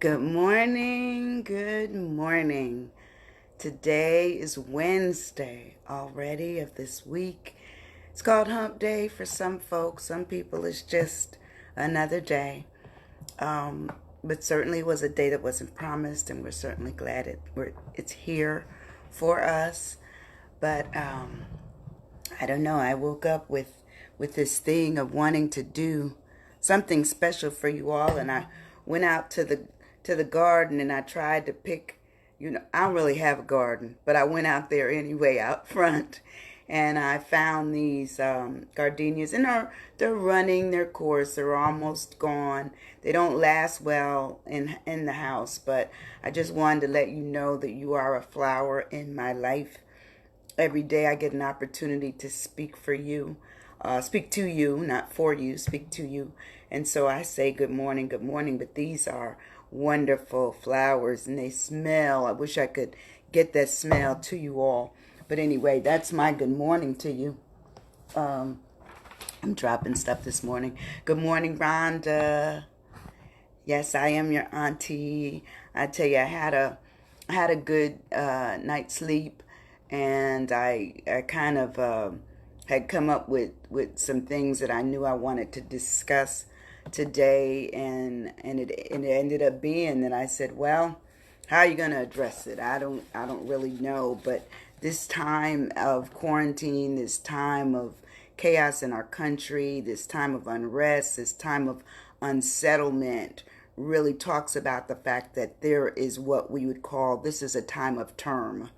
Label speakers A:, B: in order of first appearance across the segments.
A: Good morning. Good morning. Today is Wednesday already of this week. It's called Hump Day for some folks. Some people it's just another day. Um, but certainly it was a day that wasn't promised, and we're certainly glad it's here for us. But I don't know. I woke up with this thing of wanting to do something special for you all, and I went out to the garden and I tried to pick. I don't really have a garden, but I went out there anyway, out front, and I found these gardenias, and they're running their course. They're almost gone. They don't last well in the house, but I just wanted to let you know that you are a flower in my life. Every day I get an opportunity to speak for you, speak to you, not for you, speak to you. And so I say good morning, good morning. But these are wonderful flowers and they smell. I wish I could get that smell to you all. But anyway, that's my good morning to you. Um, I'm dropping stuff this morning. Good morning, Rhonda. Yes, I am your auntie. I tell you, I had a good night's sleep, and I kind of had come up with some things that I knew I wanted to discuss today, and it ended up being that I said, well, how are you going to address it? I don't really know, but this time of quarantine, this time of chaos in our country, this time of unrest, this time of unsettlement really talks about the fact that there is what we would call this is a time of term.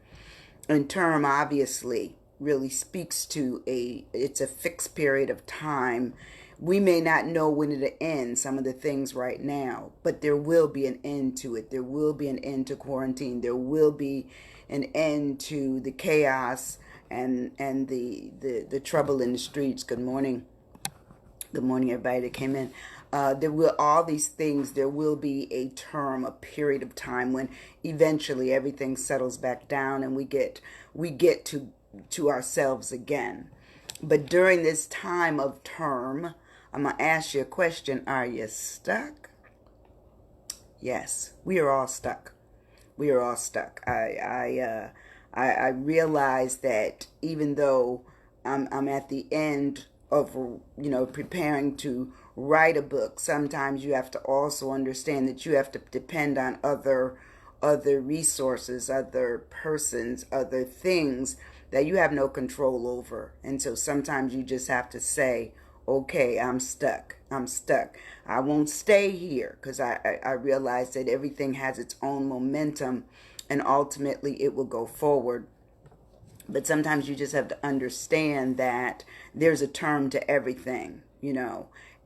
A: And term obviously really speaks to it's a fixed period of time. We may not know when it'll end, some of the things right now, but there will be an end to it. There will be an end to quarantine. There will be an end to the chaos and the trouble in the streets. Good morning. Good morning, everybody that came in. There will all these things. There will be a term, a period of time when eventually everything settles back down and we get to ourselves again. But during this time of term, I'm gonna ask you a question. Are you stuck? Yes, we are all stuck. We are all stuck. I realize that even though I'm at the end of preparing to write a book, sometimes you have to also understand that you have to depend on other resources, other persons, other things that you have no control over. And so sometimes you just have to say, okay, I'm stuck. I'm stuck. I won't stay here because I realize that everything has its own momentum and ultimately it will go forward. But sometimes you just have to understand that there's a term to everything.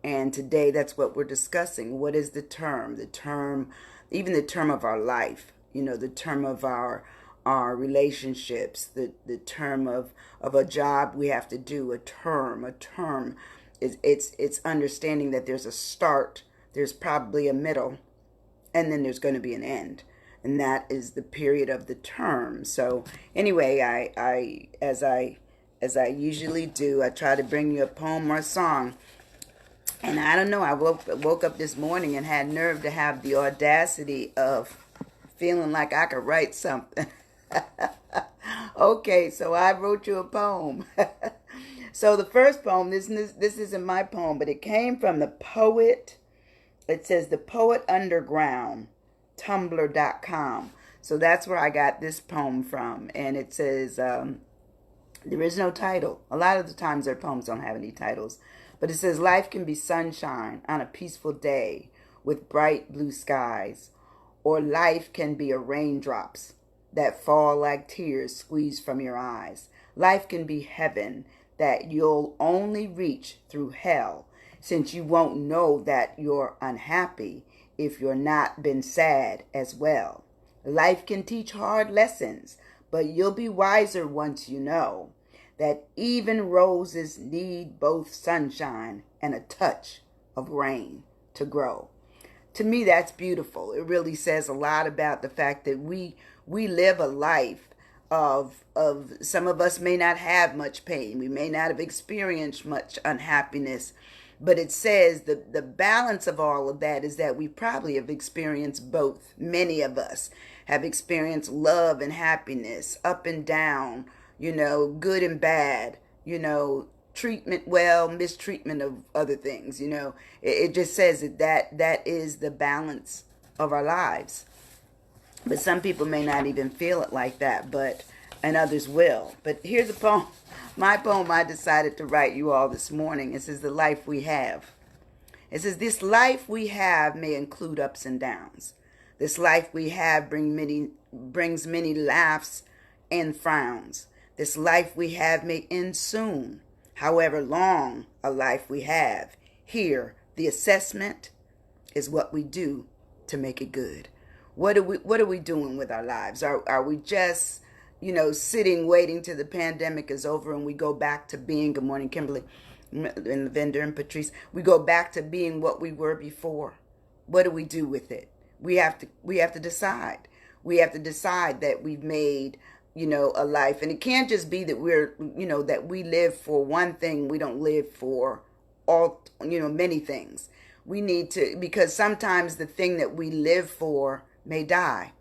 A: And today that's what we're discussing. What is the term? The term, even the term of our life, the term of our relationships, the term of a job we have to do, a term is it's understanding that there's a start, there's probably a middle, and then there's going to be an end, and that is the period of the term. So anyway, I as I usually do, I try to bring you a poem or a song. And I don't know, I woke up this morning and had nerve to have the audacity of feeling like I could write something. Okay, so I wrote you a poem. So the first poem, this isn't my poem, but it came from the poet. It says the Poet Underground, Tumblr.com. So that's where I got this poem from. And it says, there is no title. A lot of the times their poems don't have any titles. But it says, life can be sunshine on a peaceful day with bright blue skies. Or life can be a raindrops that fall like tears squeezed from your eyes. Life can be heaven that you'll only reach through hell, since you won't know that you're unhappy if you're not been sad as well. Life can teach hard lessons, but you'll be wiser once you know that even roses need both sunshine and a touch of rain to grow. To me, that's beautiful. It really says a lot about the fact that we live a life of some of us may not have much pain. We may not have experienced much unhappiness, But it says the balance of all of that is that we probably have experienced both. Many of us have experienced love and happiness, up and down, good and bad, treatment well, mistreatment of other things. It just says that is the balance of our lives. But some people may not even feel it like that, and others will. But here's a poem, my poem I decided to write you all this morning. It says, The Life We Have. It says, this life we have may include ups and downs. This life we have brings many laughs and frowns. This life we have may end soon. However long a life we have, here the assessment is what we do to make it good. What are we doing with our lives? Are we just, sitting waiting till the pandemic is over and we go back to being, good morning, Kimberly, and the vendor and Patrice, we go back to being what we were before? What do we do with it? We have to decide. We have to decide that we've made, a life. And it can't just be that that we live for one thing. We don't live for all, many things. We need to, because sometimes the thing that we live for may die.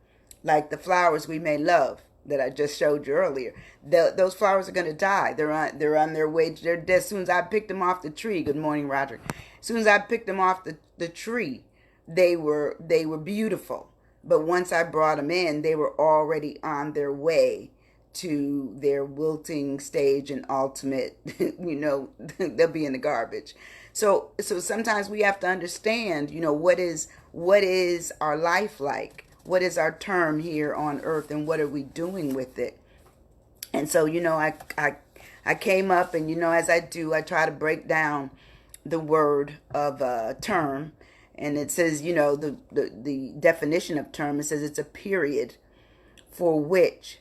A: Like the flowers we may love that I just showed you earlier. Those flowers are going to die. They're on their way. They're dead. As soon as I picked them off the tree. Good morning, Roger. As soon as I picked them off the tree, they were beautiful. But once I brought them in, they were already on their way to their wilting stage and ultimate, they'll be in the garbage. So sometimes we have to understand, what is our life like? What is our term here on earth, and what are we doing with it? And so, I came up and, as I do, I try to break down the word of term. And it says, the definition of term, it says it's a period for which,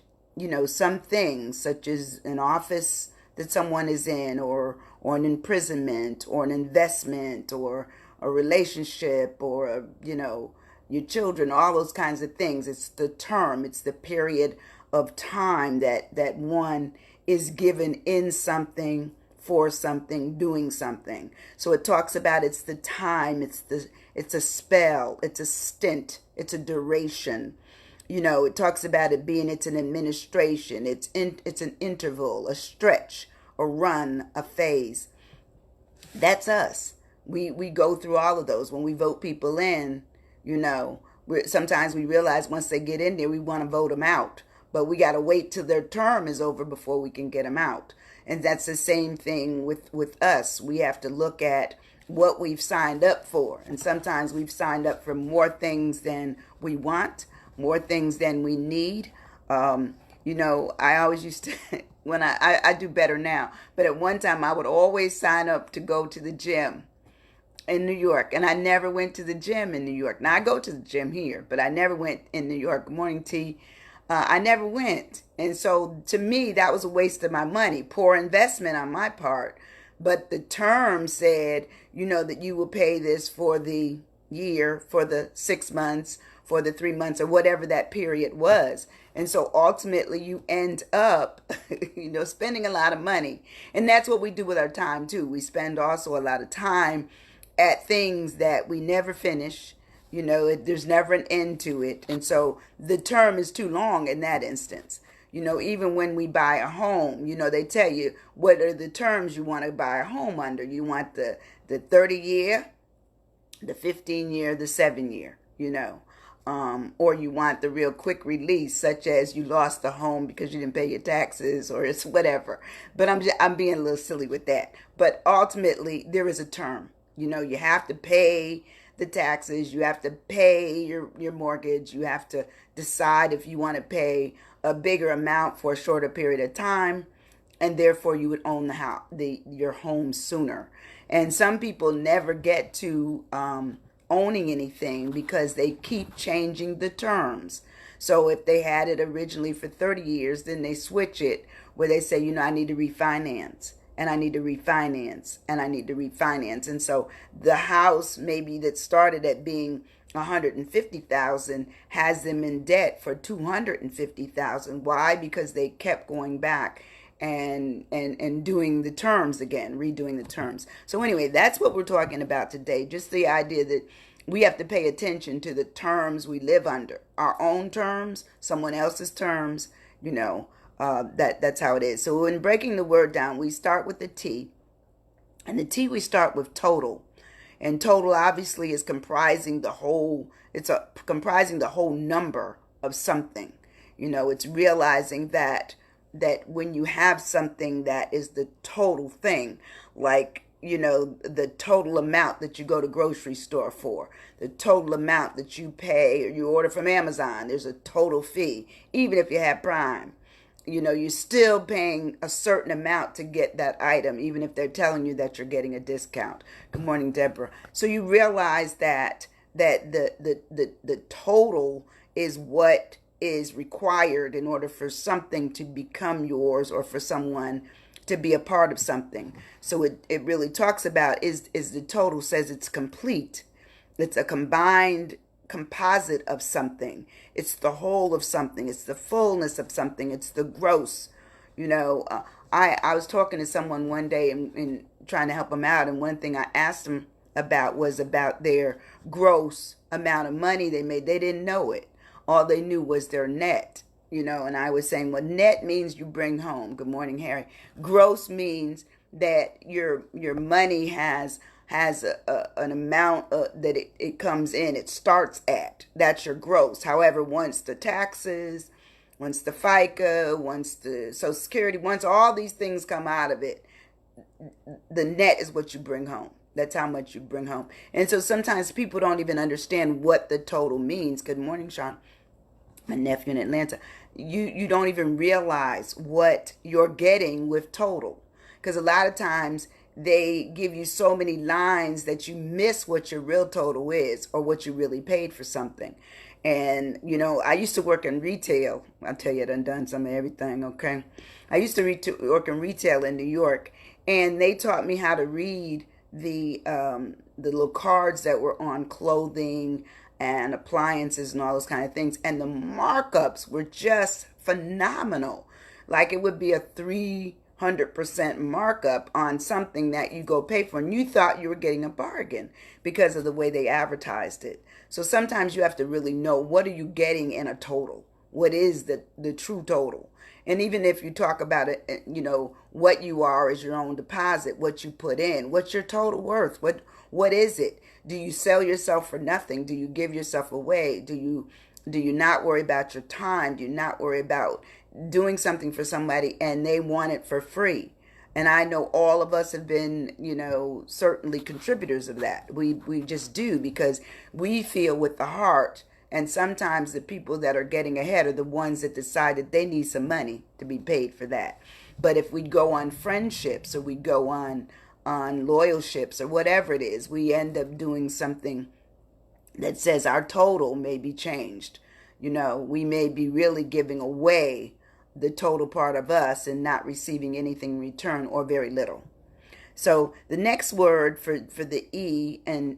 A: some things such as an office that someone is in, or an imprisonment, or an investment, or a relationship, or, your children, all those kinds of things. It's the term, it's the period of time that one is given in something, for something, doing something. So it talks about it's the time, it's a spell, it's a stint, it's a duration. It talks about it being, it's an administration, it's an interval, a stretch, a run, a phase. That's us. We go through all of those when we vote people in. Sometimes we realize once they get in there, we want to vote them out, but we got to wait till their term is over before we can get them out. And that's the same thing with us. We have to look at what we've signed up for. And sometimes we've signed up for more things than we want, more things than we need. I always used to, when I do better now, but at one time I would always sign up to go to the gym in New York. And I never went to the gym in New York. Now I go to the gym here, but I never went in New York. Good morning, T. I never went. And so to me, that was a waste of my money, poor investment on my part. But the term said, that you will pay this for the year, for the 6 months, for the 3 months, or whatever that period was. And so ultimately you end up, spending a lot of money. And that's what we do with our time too. We spend also a lot of time at things that we never finish. There's never an end to it. And so the term is too long in that instance. Even when we buy a home, they tell you what are the terms you want to buy a home under. You want the 30-year, the 15-year, the 7-year, or you want the real quick release, such as you lost the home because you didn't pay your taxes, or it's whatever. But I'm being a little silly with that. But ultimately, there is a term. You have to pay the taxes, you have to pay your mortgage, you have to decide if you want to pay a bigger amount for a shorter period of time, and therefore you would own your home sooner. And some people never get to owning anything because they keep changing the terms. So if they had it originally for 30 years, then they switch it where they say, I need to refinance. And I need to refinance, and I need to refinance. And so the house maybe that started at being $150,000 has them in debt for $250,000. Why? Because they kept going back and doing the terms again, redoing the terms. So anyway, that's what we're talking about today. Just the idea that we have to pay attention to the terms we live under, our own terms, someone else's terms. You know, that's how it is. So in breaking the word down, we start with the T, and the T we start with total. And total obviously is comprising the whole. Comprising the whole number of something. You know, it's realizing that when you have something that is the total thing, like, you know, the total amount that you go to grocery store for, the total amount that you pay or you order from Amazon, there's a total fee. Even if you have Prime, you know, you're still paying a certain amount to get that item, even if they're telling you that you're getting a discount. Good morning, Deborah. So you realize that the total is what is required in order for something to become yours or for someone to be a part of something. So it really talks about is the total, says it's complete. It's a combined composite of something. It's the whole of something. It's the fullness of something. It's the gross. You know, I was talking to someone one day and trying to help them out. And one thing I asked them about was about their gross amount of money they made. They didn't know it. All they knew was their net, you know, and I was saying, well, net means you bring home. Good morning, Harry. Gross means that your money has an amount that it comes in. It starts at. That's your gross. However, once the taxes, once the FICA, once the Social Security, once all these things come out of it, the net is what you bring home. That's how much you bring home. And so sometimes people don't even understand what the total means. Good morning, Sean. My nephew in Atlanta. You don't even realize what you're getting with total. Because a lot of times they give you so many lines that you miss what your real total is or what you really paid for something. And, you know, I used to work in retail. I'll tell you, I've done some of everything, okay? I used to work in retail in New York, and they taught me how to read the little cards that were on clothing and appliances and all those kind of things. And the markups were just phenomenal. Like it would be a 300% markup on something that you go pay for, and you thought you were getting a bargain because of the way they advertised it. So sometimes you have to really know, what are you getting in a total? What is the true total? And even if you talk about it, you know, what you are is your own deposit, what you put in, what's your total worth? What is it? Do you sell yourself for nothing? Do you give yourself away? Do you not worry about your time? Do you not worry about doing something for somebody and they want it for free? And I know all of us have been, you know, certainly contributors of that. We just do, because we feel with the heart. And sometimes the people that are getting ahead are the ones that decide that they need some money to be paid for that. But if we go on friendships, or we go on loyalships, or whatever it is, we end up doing something that says our total may be changed. You know, we may be really giving away the total part of us and not receiving anything in return, or very little. So the next word for the E and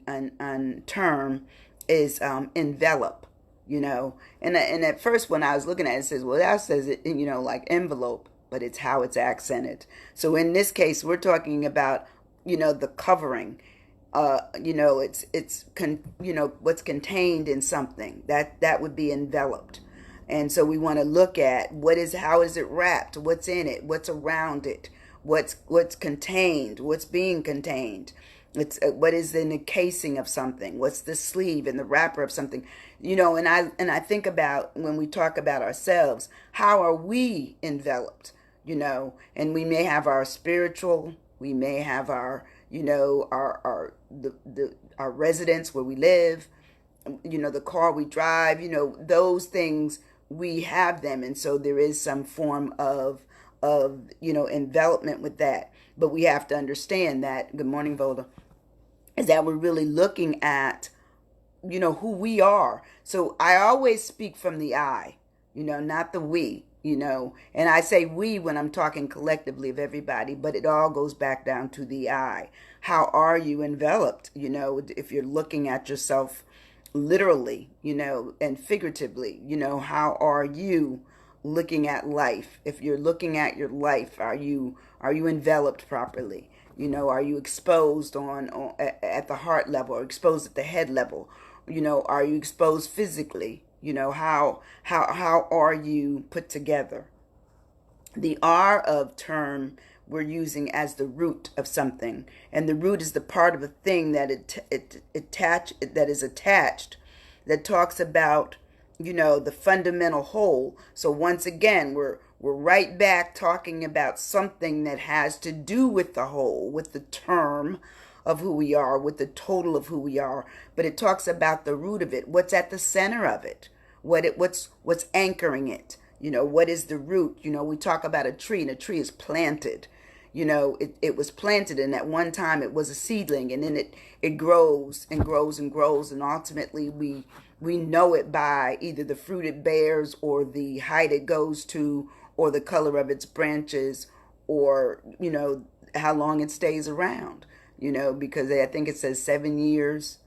A: term is envelop, you know. And at first when I was looking at it, it says, well, that says it, you know, like envelope, but it's how it's accented. So in this case, we're talking about, you know, the covering. You know, you know, what's contained in something that would be enveloped. And so we want to look at how is it wrapped, what's in it, what's around it, what's contained, what's being contained. It's what is in the casing of something, what's the sleeve and the wrapper of something, you know. And I think about, when we talk about ourselves, how are we enveloped, you know? And we may have our spiritual, we may have our, you know, our residence where we live, you know, the car we drive, you know, those things, we have them. And so there is some form of you know, envelopment with that. But we have to understand that, good morning, Voda, is that we're really looking at, you know, who we are. So I always speak from the I, you know, not the we, you know. And I say we when I'm talking collectively of everybody, but it all goes back down to the I. How are you enveloped? You know, if you're looking at yourself literally, you know, and figuratively, you know, how are you looking at life. If you're looking at your life, are you enveloped properly? Are you exposed on at the heart level, or exposed at the head level? Are you exposed physically? How are you put together? The R of term we're using as the root of something, and the root is the part of a thing that is attached, that talks about the fundamental whole. So once again, we're right back talking about something that has to do with the whole, with the term of who we are, with the total of who we are. But it talks about the root of it, what's at the center of it, what's anchoring it. What is the root? We talk about a tree, and a tree is planted. It was planted, and at one time it was a seedling, and then it grows and grows and grows, and ultimately we know it by either the fruit it bears, or the height it goes to, or the color of its branches, or how long it stays around. Because I think it says 7 years,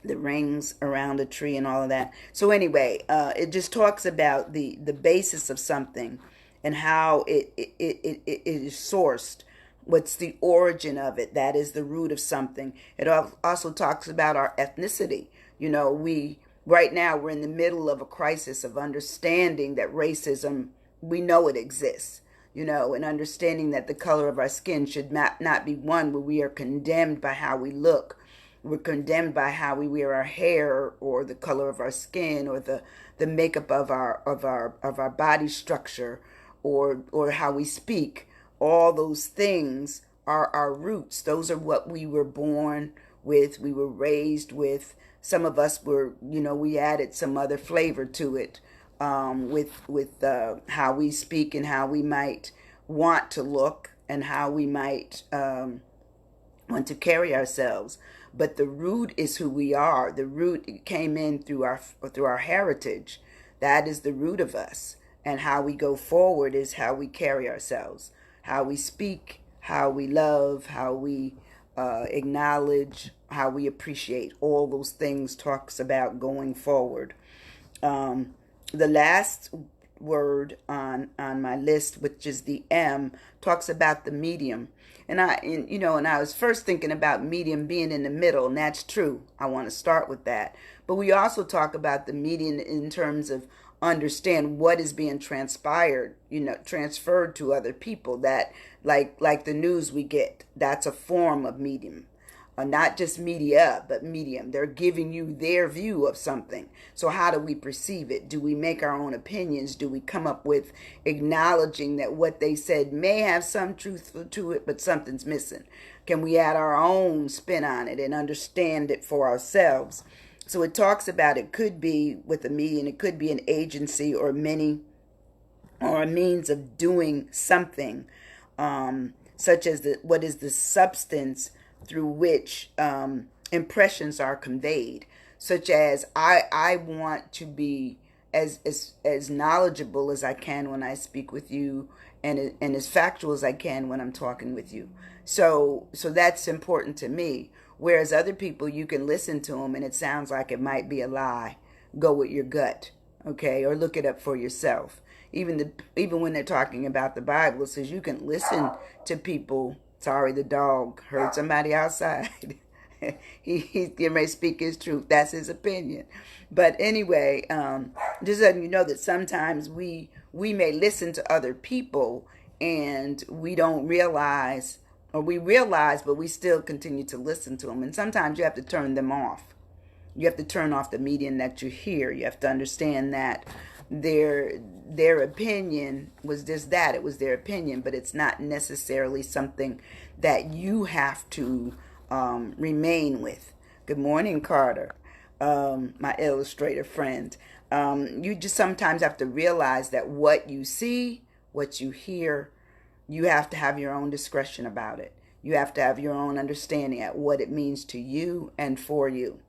A: the rings around a tree and all of that. So anyway, it just talks about the basis of something, and how it is sourced. What's the origin of it? That is the root of something. It also talks about our ethnicity. We right now we're in the middle of a crisis of understanding that racism, we know it exists. And understanding that the color of our skin should not be one where we are condemned by how we look. We're condemned by how we wear our hair, or the color of our skin, or the makeup of our body structure, or how we speak. All those things are our roots. Those are what we were born with, we were raised with. Some of us were, we added some other flavor to it, with how we speak, and how we might want to look, and how we might want to carry ourselves. But the root is who we are. The root came in through our heritage. That is the root of us. And how we go forward is how we carry ourselves, how we speak, how we love, how we acknowledge, how we appreciate. All those things talks about going forward. The last word on my list, which is the M, talks about the medium. And I was first thinking about medium being in the middle, and that's true. I want to start with that. But we also talk about the medium in terms of understand what is being transferred to other people. That like the news we get, that's a form of medium. Not just media, but medium. They're giving you their view of something. So how do we perceive it? Do we make our own opinions? Do we come up with acknowledging that what they said may have some truth to it, but something's missing? Can we add our own spin on it and understand it for ourselves? So it talks about, it could be with a medium, it could be an agency or many, or a means of doing something, such as what is the substance through which impressions are conveyed, such as I want to be as knowledgeable as I can when I speak with you, and as factual as I can when I'm talking with you. So that's important to me. Whereas other people, you can listen to them and it sounds like it might be a lie. Go with your gut, okay, or look it up for yourself. Even when they're talking about the Bible, it says you can listen to people. Sorry, the dog heard somebody outside. He's getting ready to speak his truth. That's his opinion. But anyway, just letting you know that sometimes we may listen to other people and we don't realize, or we realize, but we still continue to listen to them. And sometimes you have to turn them off. You have to turn off the medium that you hear. You have to understand that their opinion was just that. It was their opinion, but it's not necessarily something that you have to remain with. Good morning, Carter, my illustrator friend. You just sometimes have to realize that what you see, what you hear, you have to have your own discretion about it. You have to have your own understanding at what it means to you and for you.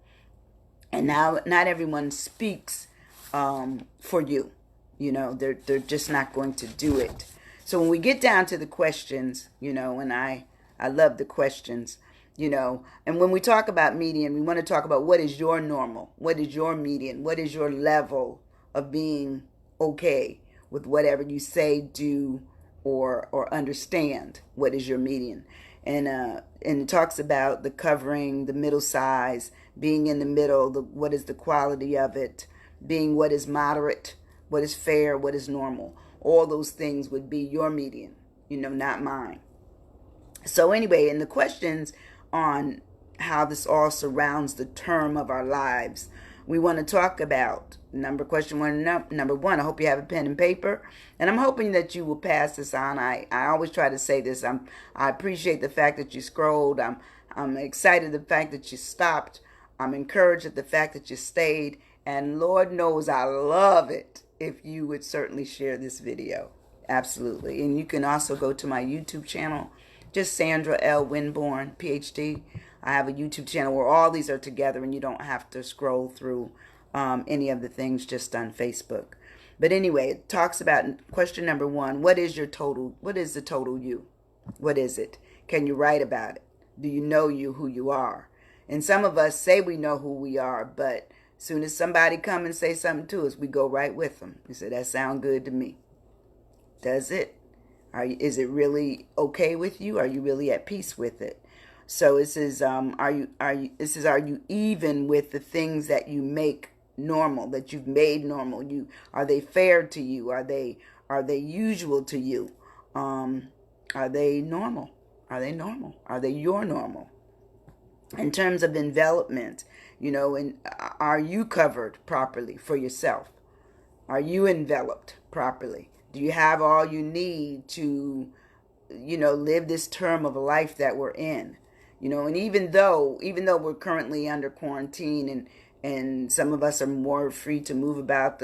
A: And now, not everyone speaks for you. They're just not going to do it. So when we get down to the questions, and I love the questions, and when we talk about median, we want to talk about what is your normal, what is your median, what is your level of being okay, with whatever you say, do, or understand. What is your median? And it talks about the covering, the middle size, being in the middle, what is the quality of it, being what is moderate, what is fair, what is normal. All those things would be your median, not mine. So anyway, in the questions on how this all surrounds the term of our lives, we want to talk about number one. I hope you have a pen and paper, and I'm hoping that you will pass this on. I always try to say this. I appreciate the fact that you scrolled. I'm excited the fact that you stopped. I'm encouraged at the fact that you stayed, and Lord knows I love it if you would certainly share this video. Absolutely. And you can also go to my YouTube channel, just Sandra L. Winborn, PhD. I have a YouTube channel where all these are together and you don't have to scroll through any of the things just on Facebook. But anyway, it talks about question number 1. What is the total you? What is it? Can you write about it? Do you know who you are? And some of us say we know who we are, but as soon as somebody come and say something to us, we go right with them. We say, that sound good to me. Does it? Is it really okay with you? Are you really at peace with it? So it says, are you even with the things that you make normal, that you've made normal? Are they fair to you? Are they usual to you? Are they normal? Are they normal? Are they your normal? In terms of envelopment, and are you covered properly for yourself? Are you enveloped properly? Do you have all you need to, live this term of life that we're in? And even though we're currently under quarantine and some of us are more free to move about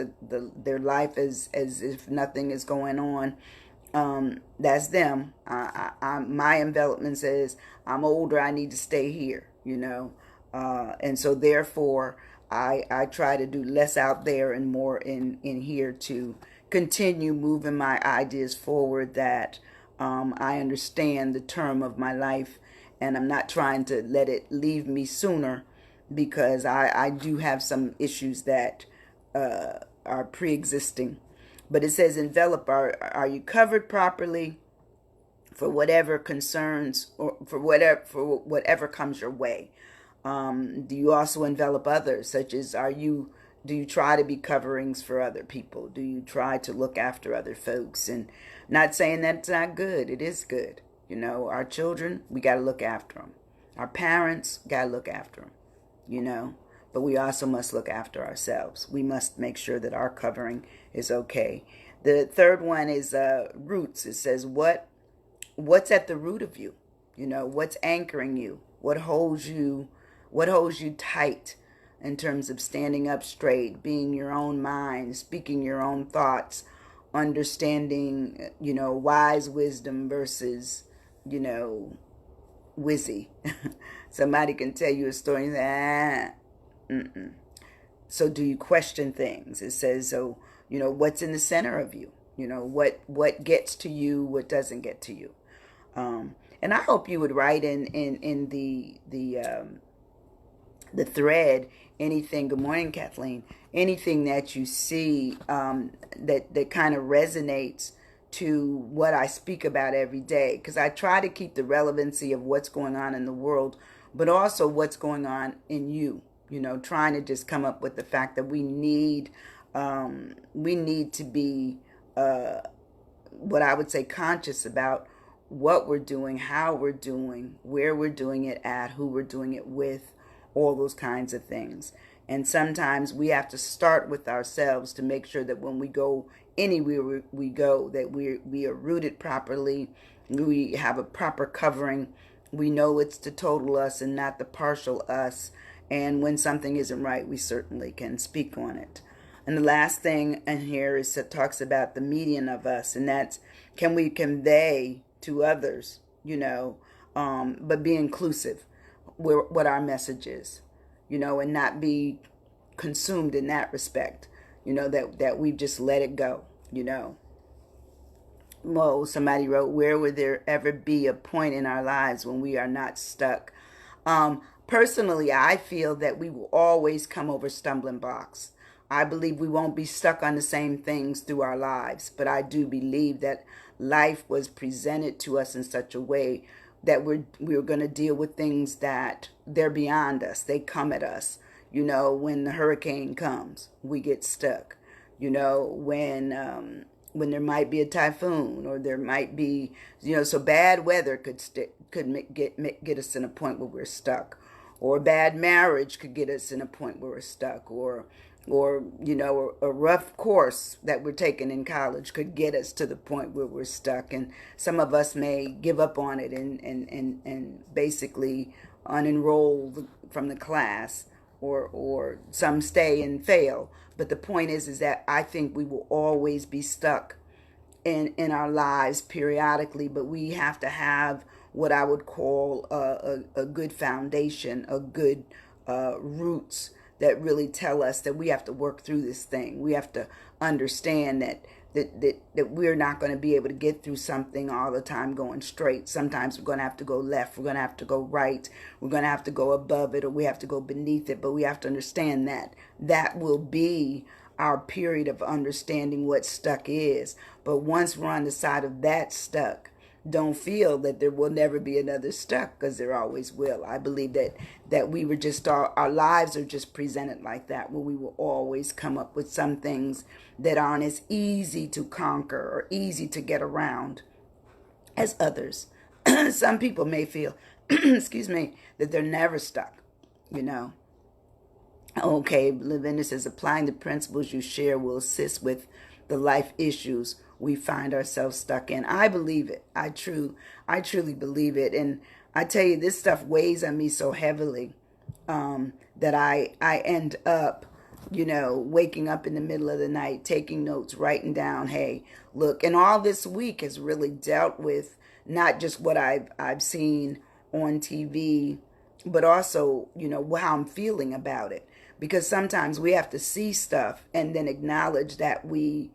A: their life as if nothing is going on, that's them. My envelopment says I'm older, I need to stay here, and so therefore I try to do less out there and more in here to continue moving my ideas forward, that I understand the term of my life, and I'm not trying to let it leave me sooner, because I do have some issues that are pre-existing. But it says envelop. Are you covered properly for whatever concerns, or for whatever comes your way? Do you also envelop others, such as do you try to be coverings for other people? Do you try to look after other folks? And not saying that it's not good. It is good. Our children, we got to look after them. Our parents, got to look after them, But we also must look after ourselves. We must make sure that our covering is okay. The third one is roots. It says, what's at the root of you? What's anchoring you? What holds you tight? In terms of standing up straight, being your own mind, speaking your own thoughts, understanding, wise wisdom versus, wizzy. Somebody can tell you a story and say, So do you question things? It says, so, what's in the center of you? What gets to you, what doesn't get to you. And I hope you would write in the thread anything. Good morning, Kathleen. Anything that you see that kind of resonates to what I speak about every day, because I try to keep the relevancy of what's going on in the world, but also what's going on in you. Trying to just come up with the fact that we need to be what I would say conscious about what we're doing, how we're doing, where we're doing it at, who we're doing it with, all those kinds of things. And sometimes we have to start with ourselves to make sure that when we go anywhere we go, that we are rooted properly, we have a proper covering, we know it's the total us and not the partial us, and when something isn't right, we certainly can speak on it. And the last thing in here is it talks about the median of us, and that's, can we convey to others, but be inclusive what our message is, and not be consumed in that respect, that we've just let it go, Well, somebody wrote, where would there ever be a point in our lives when we are not stuck? Personally, I feel that we will always come over stumbling blocks. I believe we won't be stuck on the same things through our lives, but I do believe that life was presented to us in such a way that we're going to deal with things that they're beyond us. They come at us. When the hurricane comes, we get stuck. When there might be a typhoon, or there might be, so bad weather could get us in a point where we're stuck, or a bad marriage could get us in a point where we're stuck, or a rough course that we're taking in college could get us to the point where we're stuck. And some of us may give up on it and basically unenroll from the class, or some stay and fail. But the point is that I think we will always be stuck in our lives periodically, but we have to have what I would call a good foundation, a good roots that really tell us that we have to work through this thing. We have to understand that we're not going to be able to get through something all the time going straight. Sometimes we're going to have to go left, we're going to have to go right, we're going to have to go above it, or we have to go beneath it. But we have to understand that will be our period of understanding what stuck is. But once we're on the side of that stuck, don't feel that there will never be another stuck, because there always will. I believe that we were just, our lives are just presented like that, where we will always come up with some things that aren't as easy to conquer or easy to get around as others. Some people may feel, excuse me, that they're never stuck, you know. Okay, Lavinda says, applying the principles you share will assist with the life issues we find ourselves stuck in. I believe it. I truly believe it. And I tell you, this stuff weighs on me so heavily that I end up, waking up in the middle of the night, taking notes, writing down, hey, look. And all this week has really dealt with not just what I've seen on TV, but also, how I'm feeling about it. Because sometimes we have to see stuff and then acknowledge that we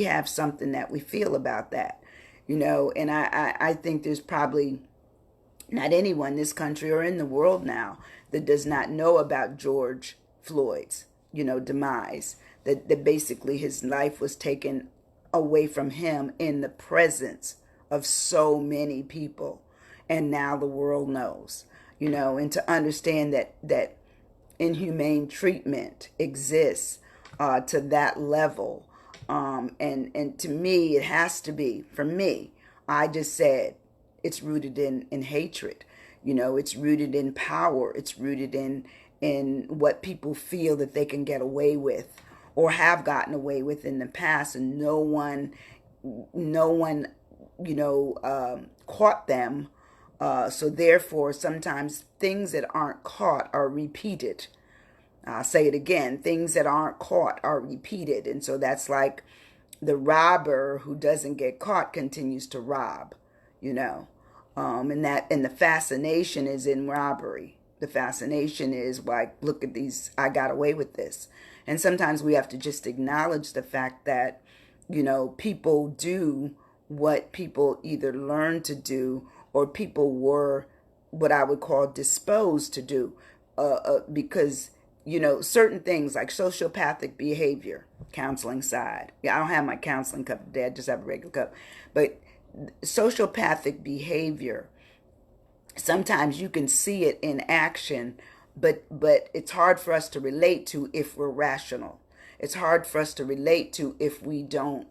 A: have something that we feel about that, and I think there's probably not anyone in this country or in the world now that does not know about George Floyd's, demise, that basically his life was taken away from him in the presence of so many people. And now the world knows, and to understand that inhumane treatment exists to that level. And to me, it has to be, for me, I just said, it's rooted in hatred. It's rooted in power. It's rooted in what people feel that they can get away with or have gotten away with in the past. And no one, caught them. So therefore, sometimes things that aren't caught are repeated. I'll say it again. Things that aren't caught are repeated. And so that's like the robber who doesn't get caught continues to rob, and the fascination is in robbery. The fascination is like, look at these, I got away with this. And sometimes we have to just acknowledge the fact that, people do what people either learn to do or people were what I would call disposed to do, because certain things like sociopathic behavior, counseling side. Yeah, I don't have my counseling cup today. I just have a regular cup. But sociopathic behavior, sometimes you can see it in action, but it's hard for us to relate to if we're rational. It's hard for us to relate to if we don't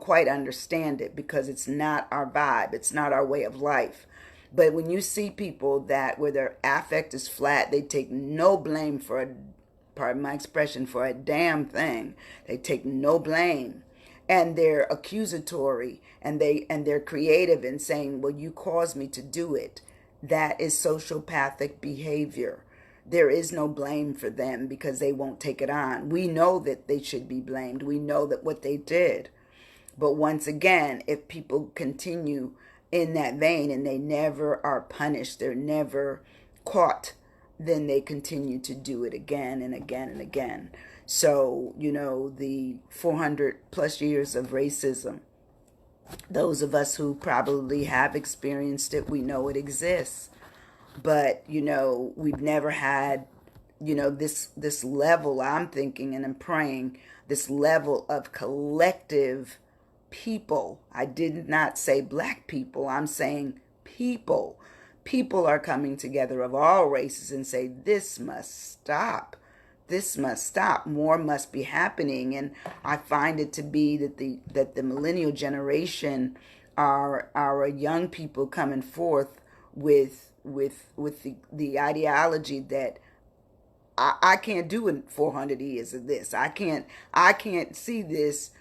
A: quite understand it, because it's not our vibe. It's not our way of life. But when you see people where their affect is flat, they take no blame for pardon my expression, for a damn thing. They take no blame. And they're accusatory, and they're creative in saying, well, you caused me to do it. That is sociopathic behavior. There is no blame for them because they won't take it on. We know that they should be blamed. We know that what they did. But once again, if people continue in that vein and they never are punished, they're never caught, then they continue to do it again and again and again. So, the 400 plus years of racism, those of us who probably have experienced it, we know it exists. But, we've never had this level, I'm thinking and I'm praying, this level of collective people. I did not say black people, I'm saying people. People are coming together of all races and say, this must stop. This must stop. More must be happening. And I find it to be that the millennial generation are our young people coming forth with the ideology that I can't do in 400 years of this. I can't see this,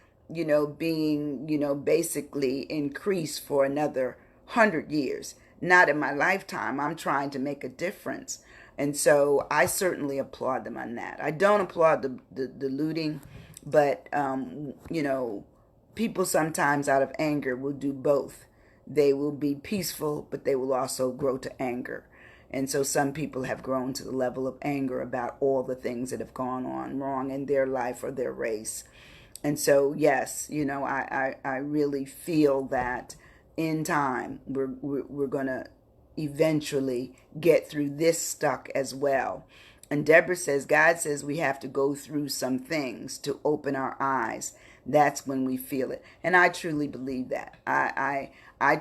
A: being, basically increased for another 100 years. Not in my lifetime. I'm trying to make a difference. And so I certainly applaud them on that. I don't applaud the looting, but, people sometimes out of anger will do both. They will be peaceful, but they will also grow to anger. And so some people have grown to the level of anger about all the things that have gone on wrong in their life or their race. And so, yes, I really feel that in time we're going to eventually get through this stuck as well. And Deborah says, God says we have to go through some things to open our eyes. That's when we feel it. And I truly believe that. I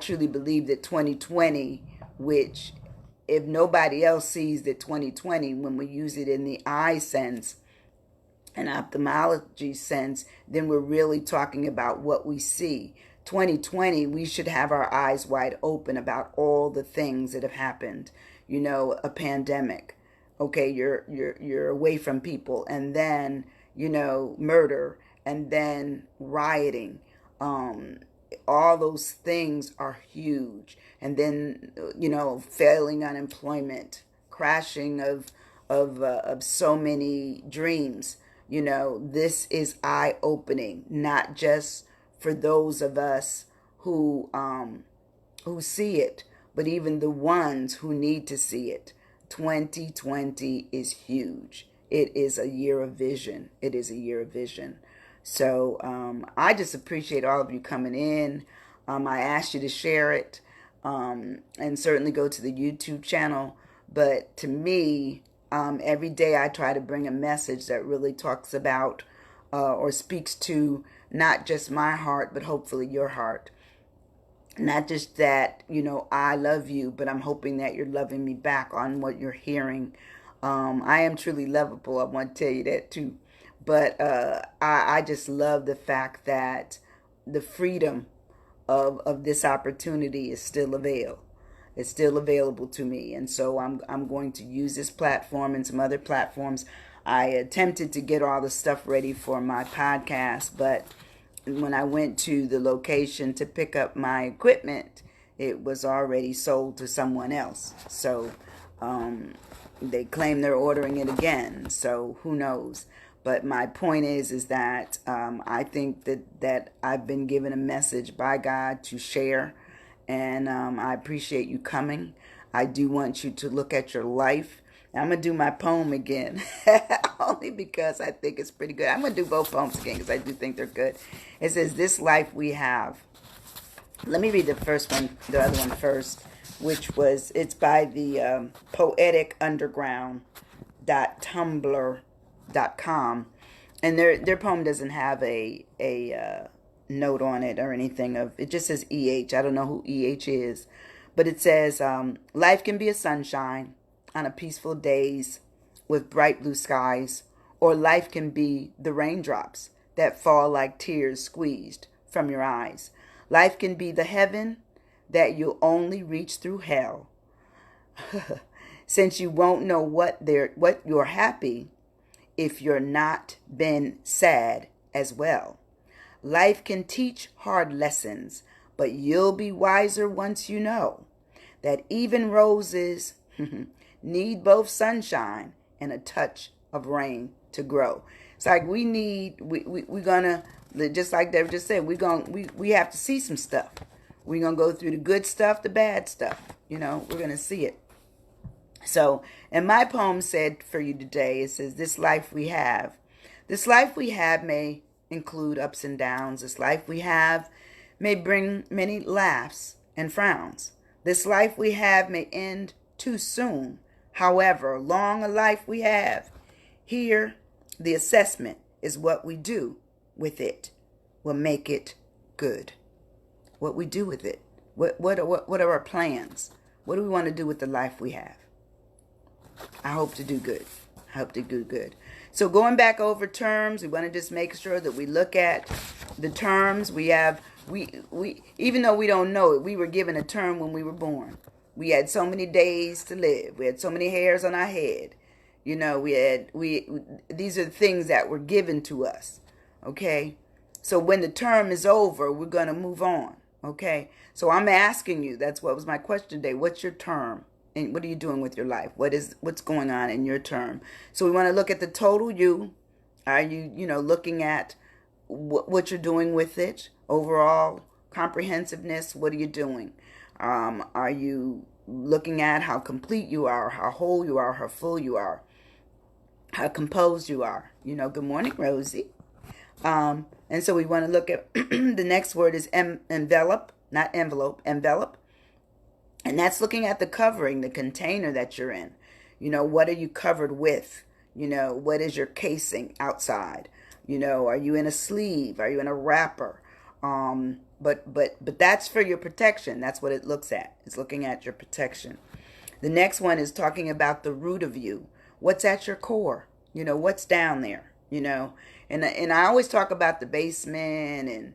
A: truly believe that 2020, which if nobody else sees that 2020, when we use it in the eye sense and ophthalmology sense, then we're really talking about what we see. 2020, we should have our eyes wide open about all the things that have happened. A pandemic. Okay, you're away from people, and then murder, and then rioting. All those things are huge. And then, failing unemployment, crashing of so many dreams. This is eye opening, not just for those of us who see it, but even the ones who need to see it. 2020 is huge. It is a year of vision. It is a year of vision. So I just appreciate all of you coming in. I asked you to share it, and certainly go to the YouTube channel. But to me, every day I try to bring a message that really talks about or speaks to not just my heart, but hopefully your heart. Not just that, I love you, but I'm hoping that you're loving me back on what you're hearing. I am truly lovable. I want to tell you that too. But I just love the fact that the freedom of this opportunity is still available. It's still available to me. And so I'm going to use this platform and some other platforms. I attempted to get all the stuff ready for my podcast, but when I went to the location to pick up my equipment, it was already sold to someone else. So they claim they're ordering it again. So who knows? But my point is that I think that I've been given a message by God to share, and I appreciate you coming. I do want you to look at your life. I'm going to do my poem again, only because I think it's pretty good. I'm going to do both poems again because I do think they're good. It says, this life we have. Let me read the other one first, it's by the poetitunderground.tumblr.com. And their poem doesn't have a note on it or anything. It just says EH. I don't know who EH is. But it says, life can be a sunshine on a peaceful days with bright blue skies, or life can be the raindrops that fall like tears squeezed from your eyes. Life can be the heaven that you'll only reach through hell. Since you won't know what you're happy if you're not been sad as well. Life can teach hard lessons, but you'll be wiser once you know that even roses need both sunshine and a touch of rain to grow. It's like we're gonna, just like Deborah just said, we have to see some stuff. We're gonna go through the good stuff, the bad stuff. We're gonna see it. So, and my poem said for you today, it says, this life we have may include ups and downs. This life we have may bring many laughs and frowns. This life we have may end too soon. However long a life we have, here the assessment is what we do with it will make it good. What we do with it. What are our plans? What do we want to do with the life we have? I hope to do good. I hope to do good. So going back over terms, we want to just make sure that we look at the terms. We even though we don't know it, we were given a term when we were born. We had so many days to live. We had so many hairs on our head. You know, these are the things that were given to us. Okay? So when the term is over, we're going to move on. Okay? So I'm asking you, that's what was my question today. What's your term? And what are you doing with your life? What's going on in your term? So we want to look at the total you. Are you, looking at what you're doing with it? Overall comprehensiveness, what are you doing? Are you looking at how complete you are, how whole you are, how full you are, how composed you are? Good morning, Rosie. And so we want to look at the next word is envelop, not envelope, envelop. And that's looking at the covering, the container that you're in. What are you covered with? What is your casing outside? Are you in a sleeve? Are you in a wrapper? But that's for your protection. That's what it looks at. It's looking at your protection. The next one is talking about the root of you. What's at your core? What's down there? And I always talk about the basement and,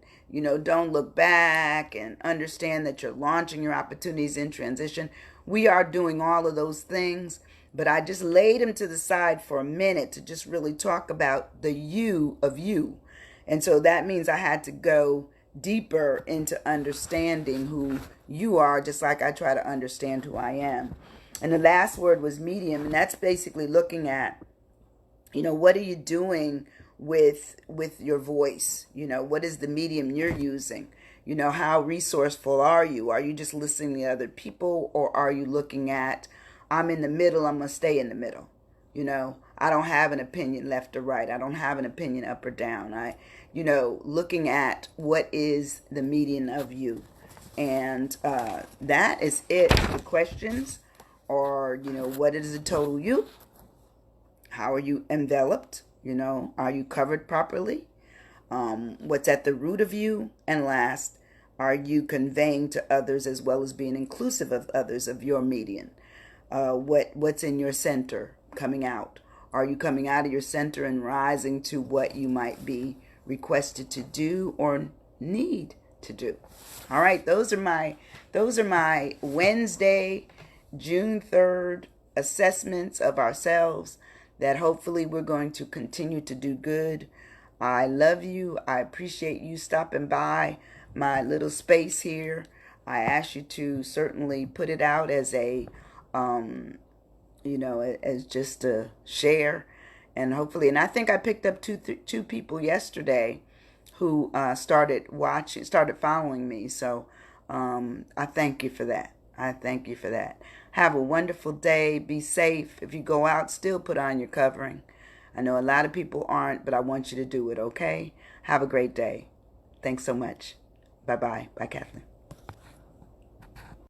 A: don't look back and understand that you're launching your opportunities in transition. We are doing all of those things, but I just laid them to the side for a minute to just really talk about the you of you. And so that means I had to go deeper into understanding who you are, just like I try to understand who I am. And the last word was medium, and that's basically looking at, what are you doing with your voice? What is the medium you're using? How resourceful are you? Are you just listening to other people, or are you looking at, I'm in the middle, I'm going to stay in the middle? I don't have an opinion left or right. I don't have an opinion up or down. Looking at what is the median of you. And that is it. The questions are, what is the total you? How are you enveloped? Are you covered properly? What's at the root of you? And last, are you conveying to others as well as being inclusive of others of your median? What's in your center coming out? Are you coming out of your center and rising to what you might be requested to do or need to do? All right, those are my Wednesday, June 3rd assessments of ourselves that hopefully we're going to continue to do good. I love you. I appreciate you stopping by my little space here. I ask you to certainly put it out as a as just a share, and hopefully, and I think I picked up two people yesterday who started following me. So I thank you for that. Have a wonderful day. Be safe. If you go out, still put on your covering. I know a lot of people aren't, but I want you to do it, okay? Have a great day. Thanks so much. Bye-bye. Bye, Kathleen.